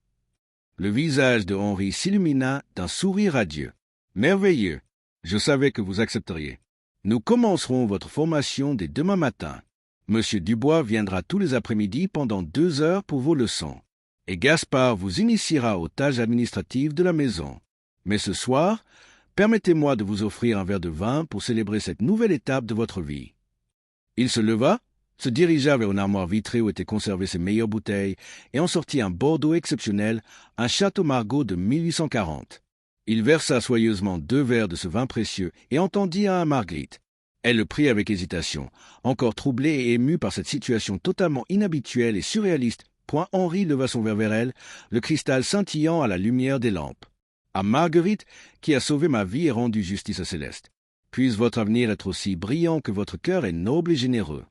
A: Le visage de Henri s'illumina d'un sourire radieux. « Merveilleux! Je savais que vous accepteriez. Nous commencerons votre formation dès demain matin. Monsieur Dubois viendra tous les après-midi pendant 2 heures pour vos leçons. Et Gaspard vous initiera aux tâches administratives de la maison. Mais ce soir, permettez-moi de vous offrir un verre de vin pour célébrer cette nouvelle étape de votre vie. » Il se leva, se dirigea vers une armoire vitrée où étaient conservées ses meilleures bouteilles et en sortit un Bordeaux exceptionnel, un Château Margaux de 1840. Il versa soigneusement 2 verres de ce vin précieux et en tendit un à Marguerite. Elle le prit avec hésitation, encore troublée et émue par cette situation totalement inhabituelle et surréaliste. Point Henri leva son verre vers elle, le cristal scintillant à la lumière des lampes. « À Marguerite, qui a sauvé ma vie et rendu justice à Céleste. Puisse votre avenir être aussi brillant que votre cœur est noble et généreux. »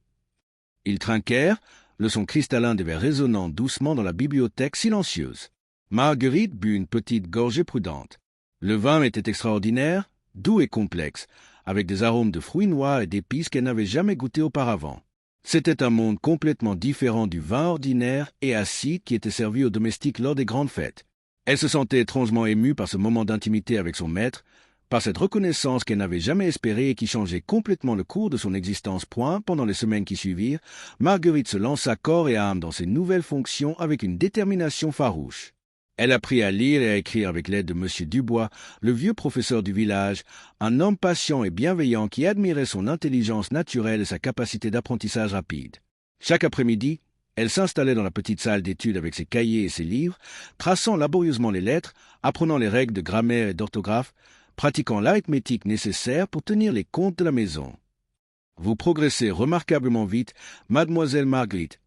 A: Ils trinquèrent, le son cristallin des verres résonnant doucement dans la bibliothèque silencieuse. Marguerite but une petite gorgée prudente. Le vin était extraordinaire, doux et complexe, avec des arômes de fruits noirs et d'épices qu'elle n'avait jamais goûtés auparavant. C'était un monde complètement différent du vin ordinaire et acide qui était servi aux domestiques lors des grandes fêtes. Elle se sentait étrangement émue par ce moment d'intimité avec son maître, par cette reconnaissance qu'elle n'avait jamais espérée et qui changeait complètement le cours de son existence. Pendant les semaines qui suivirent, Marguerite se lança corps et âme dans ses nouvelles fonctions avec une détermination farouche. Elle apprit à lire et à écrire avec l'aide de M. Dubois, le vieux professeur du village, un homme patient et bienveillant qui admirait son intelligence naturelle et sa capacité d'apprentissage rapide. Chaque après-midi, elle s'installait dans la petite salle d'études avec ses cahiers et ses livres, traçant laborieusement les lettres, apprenant les règles de grammaire et d'orthographe, pratiquant l'arithmétique nécessaire pour tenir les comptes de la maison. « Vous progressez remarquablement vite, mademoiselle Marguerite, »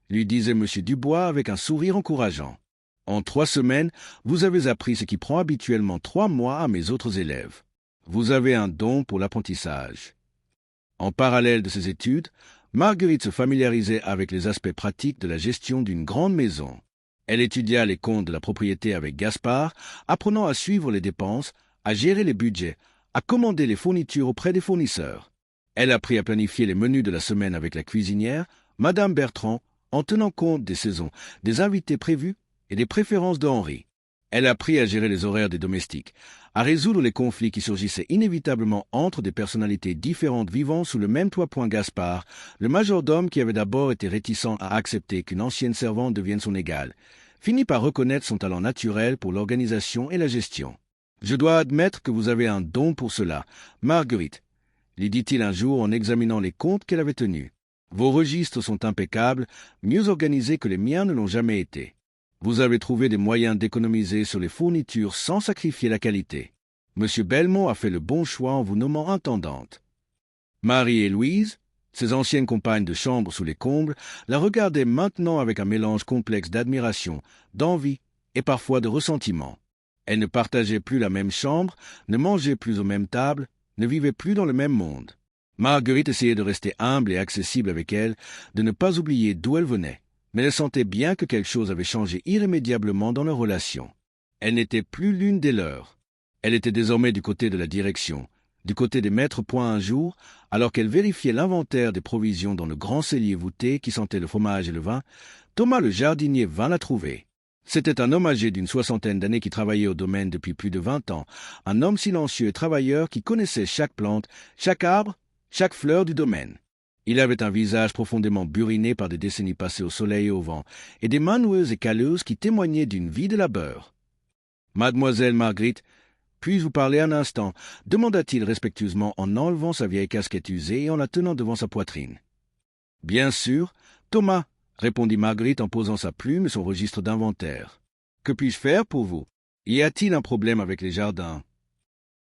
A: lui disait M. Dubois avec un sourire encourageant. « En 3 semaines, vous avez appris ce qui prend habituellement 3 mois à mes autres élèves. Vous avez un don pour l'apprentissage. » En parallèle de ses études, Marguerite se familiarisait avec les aspects pratiques de la gestion d'une grande maison. Elle étudia les comptes de la propriété avec Gaspard, apprenant à suivre les dépenses, à gérer les budgets, à commander les fournitures auprès des fournisseurs. Elle apprit à planifier les menus de la semaine avec la cuisinière, Madame Bertrand, en tenant compte des saisons, des invités prévus et des préférences de Henri. Elle apprit à gérer les horaires des domestiques, à résoudre les conflits qui surgissaient inévitablement entre des personnalités différentes vivant sous le même toit. Gaspard, le majordome qui avait d'abord été réticent à accepter qu'une ancienne servante devienne son égale, finit par reconnaître son talent naturel pour l'organisation et la gestion. « Je dois admettre que vous avez un don pour cela, Marguerite, » lui dit-il un jour en examinant les comptes qu'elle avait tenus. « Vos registres sont impeccables, mieux organisés que les miens ne l'ont jamais été. Vous avez trouvé des moyens d'économiser sur les fournitures sans sacrifier la qualité. Monsieur Belmont a fait le bon choix en vous nommant intendante. Marie et Louise, ses anciennes compagnes de chambre sous les combles, la regardaient maintenant avec un mélange complexe d'admiration, d'envie et parfois de ressentiment. Elles ne partageaient plus la même chambre, ne mangeaient plus aux mêmes tables, ne vivaient plus dans le même monde. Marguerite essayait de rester humble et accessible avec elle, de ne pas oublier d'où elle venait, mais elle sentait bien que quelque chose avait changé irrémédiablement dans leur relation. Elle n'était plus l'une des leurs. Elle était désormais du côté de la direction, du côté des maîtres points un jour, alors qu'elle vérifiait l'inventaire des provisions dans le grand cellier voûté qui sentait le fromage et le vin, Thomas le jardinier vint la trouver. C'était un homme âgé d'une 60aine d'années qui travaillait au domaine depuis plus de 20 ans, un homme silencieux et travailleur qui connaissait chaque plante, chaque arbre, chaque fleur du domaine. Il avait un visage profondément buriné par des décennies passées au soleil et au vent, et des mains noueuses et calleuses qui témoignaient d'une vie de labeur. « Mademoiselle Marguerite, puis-je vous parler un instant » demanda-t-il respectueusement en enlevant sa vieille casquette usée et en la tenant devant sa poitrine. « Bien sûr, Thomas, » répondit Marguerite en posant sa plume et son registre d'inventaire. « Que puis-je faire pour vous? Y a-t-il un problème avec les jardins ?»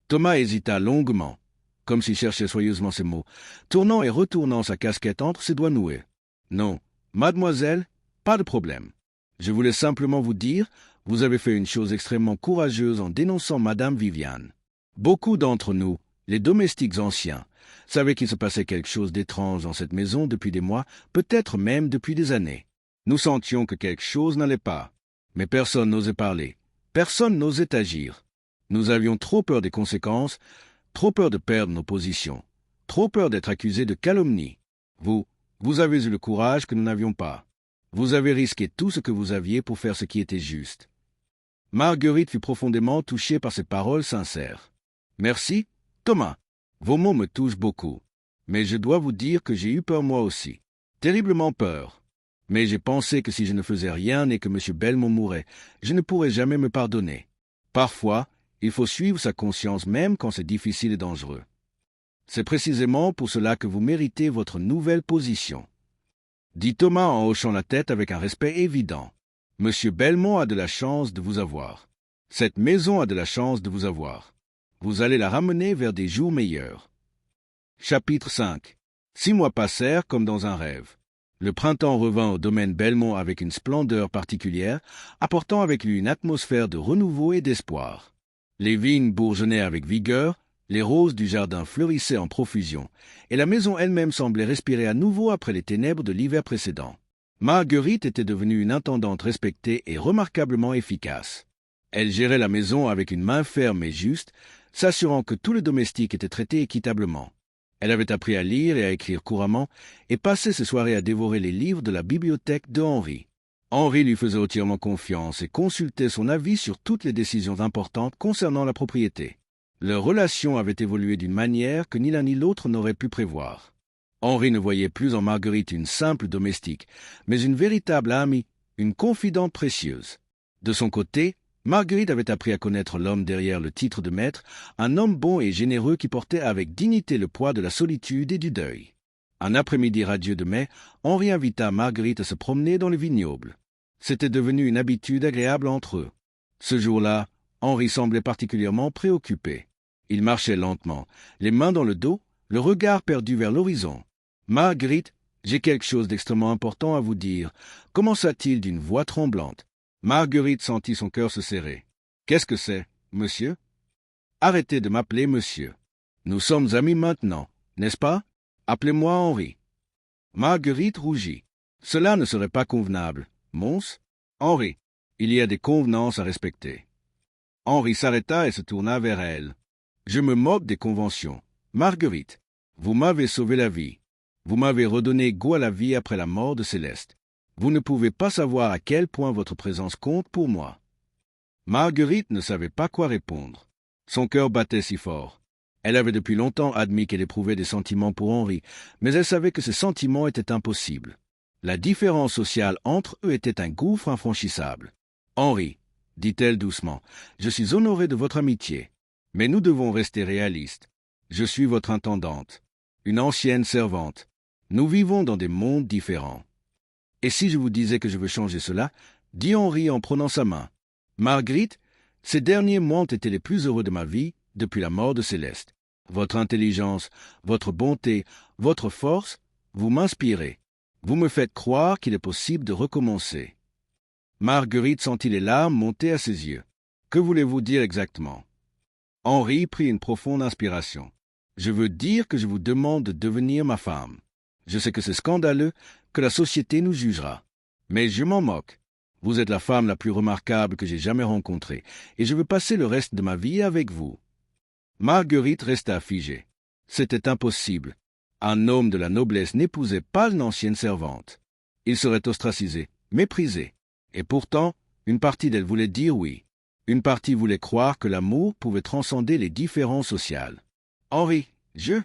A: Thomas hésita longuement, comme s'il cherchait soigneusement ses mots, tournant et retournant sa casquette entre ses doigts noués. « Non, mademoiselle, pas de problème. Je voulais simplement vous dire, vous avez fait une chose extrêmement courageuse en dénonçant Madame Viviane. Beaucoup d'entre nous, les domestiques anciens, savaient qu'il se passait quelque chose d'étrange dans cette maison depuis des mois, peut-être même depuis des années. Nous sentions que quelque chose n'allait pas, mais personne n'osait parler, personne n'osait agir. Nous avions trop peur des conséquences, trop peur de perdre nos positions, trop peur d'être accusés de calomnie. Vous avez eu le courage que nous n'avions pas. Vous avez risqué tout ce que vous aviez pour faire ce qui était juste. » Marguerite fut profondément touchée par ces paroles sincères. « Merci, Thomas. Vos mots me touchent beaucoup. Mais je dois vous dire que j'ai eu peur moi aussi. Terriblement peur. Mais j'ai pensé que si je ne faisais rien et que M. Belmont mourait, je ne pourrais jamais me pardonner. Parfois, il faut suivre sa conscience même quand c'est difficile et dangereux. C'est précisément pour cela que vous méritez votre nouvelle position. » dit Thomas en hochant la tête avec un respect évident. « Monsieur Belmont a de la chance de vous avoir. Cette maison a de la chance de vous avoir. Vous allez la ramener vers des jours meilleurs. » Chapitre 5. 6 mois passèrent comme dans un rêve. Le printemps revint au domaine Belmont avec une splendeur particulière, apportant avec lui une atmosphère de renouveau et d'espoir. Les vignes bourgeonnaient avec vigueur, les roses du jardin fleurissaient en profusion, et la maison elle-même semblait respirer à nouveau après les ténèbres de l'hiver précédent. Marguerite était devenue une intendante respectée et remarquablement efficace. Elle gérait la maison avec une main ferme et juste, s'assurant que tous les domestiques étaient traités équitablement. Elle avait appris à lire et à écrire couramment, et passait ses soirées à dévorer les livres de la bibliothèque de Henri. Henri lui faisait entièrement confiance et consultait son avis sur toutes les décisions importantes concernant la propriété. Leur relation avait évolué d'une manière que ni l'un ni l'autre n'aurait pu prévoir. Henri ne voyait plus en Marguerite une simple domestique, mais une véritable amie, une confidente précieuse. De son côté, Marguerite avait appris à connaître l'homme derrière le titre de maître, un homme bon et généreux qui portait avec dignité le poids de la solitude et du deuil. Un après-midi radieux de mai, Henri invita Marguerite à se promener dans le vignoble. C'était devenu une habitude agréable entre eux. Ce jour-là, Henri semblait particulièrement préoccupé. Il marchait lentement, les mains dans le dos, le regard perdu vers l'horizon. « Marguerite, j'ai quelque chose d'extrêmement important à vous dire » commença-t-il d'une voix tremblante. Marguerite sentit son cœur se serrer. « Qu'est-ce que c'est, monsieur ?»« Arrêtez de m'appeler monsieur. Nous sommes amis maintenant, n'est-ce pas? Appelez-moi Henri. » Marguerite rougit. « Cela ne serait pas convenable, Mons. Henri, il y a des convenances à respecter. » Henri s'arrêta et se tourna vers elle. « Je me moque des conventions. Marguerite, vous m'avez sauvé la vie. Vous m'avez redonné goût à la vie après la mort de Céleste. Vous ne pouvez pas savoir à quel point votre présence compte pour moi. » Marguerite ne savait pas quoi répondre. Son cœur battait si fort. Elle avait depuis longtemps admis qu'elle éprouvait des sentiments pour Henri, mais elle savait que ces sentiments étaient impossibles. La différence sociale entre eux était un gouffre infranchissable. « Henri, » dit-elle doucement, « je suis honorée de votre amitié. Mais nous devons rester réalistes. Je suis votre intendante, une ancienne servante. Nous vivons dans des mondes différents. Et si je vous disais que je veux changer cela, dit Henri en prenant sa main. Marguerite, ces derniers mois ont été les plus heureux de ma vie depuis la mort de Céleste. Votre intelligence, votre bonté, votre force, vous m'inspirez. Vous me faites croire qu'il est possible de recommencer. Marguerite sentit les larmes monter à ses yeux. Que voulez-vous dire exactement? Henri prit une profonde inspiration. Je veux dire que je vous demande de devenir ma femme. Je sais que c'est scandaleux, que la société nous jugera. Mais je m'en moque. Vous êtes la femme la plus remarquable que j'ai jamais rencontrée, et je veux passer le reste de ma vie avec vous. Marguerite resta figée. C'était impossible. Un homme de la noblesse n'épousait pas une ancienne servante. Il serait ostracisé, méprisé. Et pourtant, une partie d'elle voulait dire oui. Une partie voulait croire que l'amour pouvait transcender les différences sociales. « Henri, je... »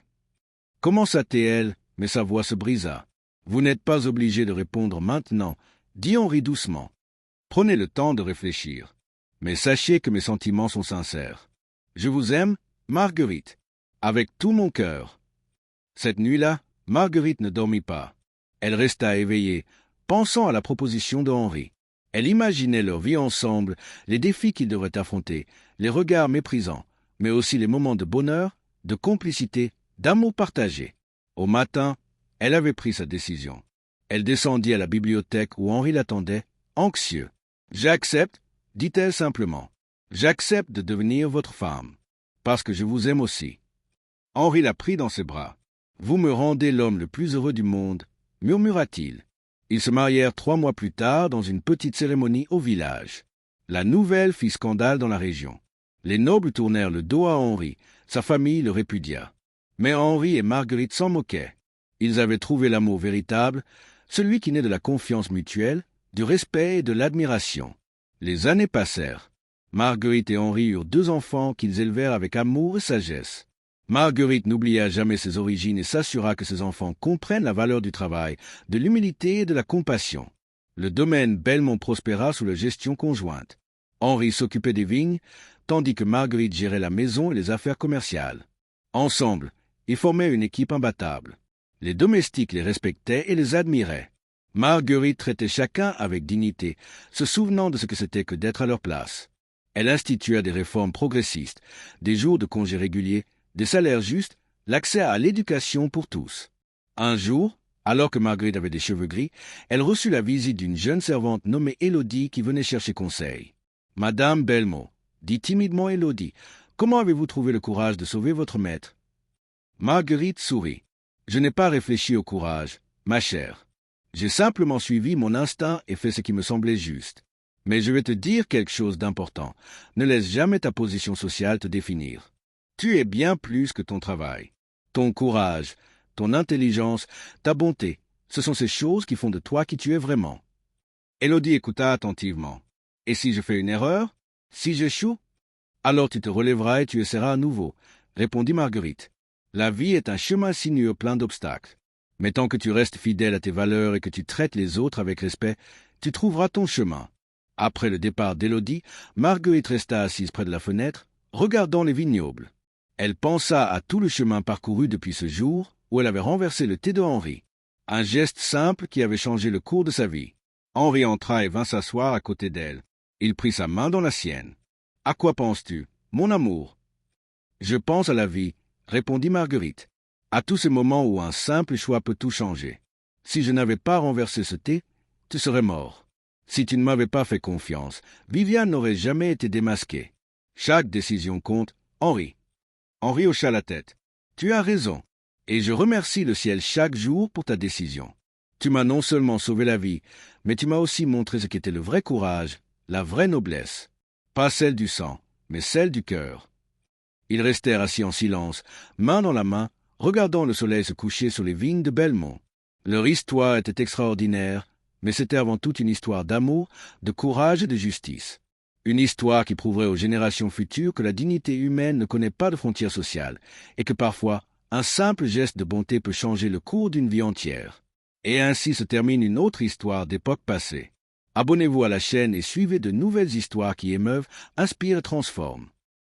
A: commença-t-elle, mais sa voix se brisa. « Vous n'êtes pas obligé de répondre maintenant, » dit Henri doucement. « Prenez le temps de réfléchir. Mais sachez que mes sentiments sont sincères. Je vous aime, Marguerite, avec tout mon cœur. » Cette nuit-là, Marguerite ne dormit pas. Elle resta éveillée, pensant à la proposition de Henri. Elle imaginait leur vie ensemble, les défis qu'ils devraient affronter, les regards méprisants, mais aussi les moments de bonheur, de complicité, d'amour partagé. Au matin, elle avait pris sa décision. Elle descendit à la bibliothèque où Henri l'attendait, anxieux. « J'accepte, » dit-elle simplement. « J'accepte de devenir votre femme, parce que je vous aime aussi. » Henri la prit dans ses bras. « Vous me rendez l'homme le plus heureux du monde, » murmura-t-il. Ils se marièrent 3 mois plus tard dans une petite cérémonie au village. La nouvelle fit scandale dans la région. Les nobles tournèrent le dos à Henri, sa famille le répudia. Mais Henri et Marguerite s'en moquaient. Ils avaient trouvé l'amour véritable, celui qui naît de la confiance mutuelle, du respect et de l'admiration. Les années passèrent. Marguerite et Henri eurent 2 enfants qu'ils élevèrent avec amour et sagesse. Marguerite n'oublia jamais ses origines et s'assura que ses enfants comprennent la valeur du travail, de l'humilité et de la compassion. Le domaine Belmont prospéra sous la gestion conjointe. Henri s'occupait des vignes, tandis que Marguerite gérait la maison et les affaires commerciales. Ensemble, ils formaient une équipe imbattable. Les domestiques les respectaient et les admiraient. Marguerite traitait chacun avec dignité, se souvenant de ce que c'était que d'être à leur place. Elle institua des réformes progressistes, des jours de congés réguliers, des salaires justes, l'accès à l'éducation pour tous. Un jour, alors que Marguerite avait des cheveux gris, elle reçut la visite d'une jeune servante nommée Élodie qui venait chercher conseil. « Madame Belmont, » dit timidement Élodie, « comment avez-vous trouvé le courage de sauver votre maître ?» Marguerite sourit. « Je n'ai pas réfléchi au courage, ma chère. J'ai simplement suivi mon instinct et fait ce qui me semblait juste. Mais je vais te dire quelque chose d'important. Ne laisse jamais ta position sociale te définir. Tu es bien plus que ton travail. Ton courage, ton intelligence, ta bonté, ce sont ces choses qui font de toi qui tu es vraiment. » Élodie écouta attentivement. « Et si je fais une erreur? Si j'échoue? Alors tu te relèveras et tu essaieras à nouveau, » répondit Marguerite. « La vie est un chemin sinueux plein d'obstacles. Mais tant que tu restes fidèle à tes valeurs et que tu traites les autres avec respect, tu trouveras ton chemin. » Après le départ d'Élodie, Marguerite resta assise près de la fenêtre, regardant les vignobles. Elle pensa à tout le chemin parcouru depuis ce jour où elle avait renversé le thé de Henri. Un geste simple qui avait changé le cours de sa vie. Henri entra et vint s'asseoir à côté d'elle. Il prit sa main dans la sienne. « À quoi penses-tu, mon amour ?»« Je pense à la vie, » répondit Marguerite. « À tous ces moments où un simple choix peut tout changer. Si je n'avais pas renversé ce thé, tu serais mort. Si tu ne m'avais pas fait confiance, Viviane n'aurait jamais été démasquée. Chaque décision compte, Henri. » Henri hocha la tête. « Tu as raison, et je remercie le ciel chaque jour pour ta décision. Tu m'as non seulement sauvé la vie, mais tu m'as aussi montré ce qu'était le vrai courage, la vraie noblesse. Pas celle du sang, mais celle du cœur. » Ils restèrent assis en silence, main dans la main, regardant le soleil se coucher sur les vignes de Belmont. Leur histoire était extraordinaire, mais c'était avant tout une histoire d'amour, de courage et de justice. Une histoire qui prouverait aux générations futures que la dignité humaine ne connaît pas de frontières sociales et que parfois, un simple geste de bonté peut changer le cours d'une vie entière. Et ainsi se termine une autre histoire d'époque passée. Abonnez-vous à la chaîne et suivez de nouvelles histoires qui émeuvent, inspirent et transforment.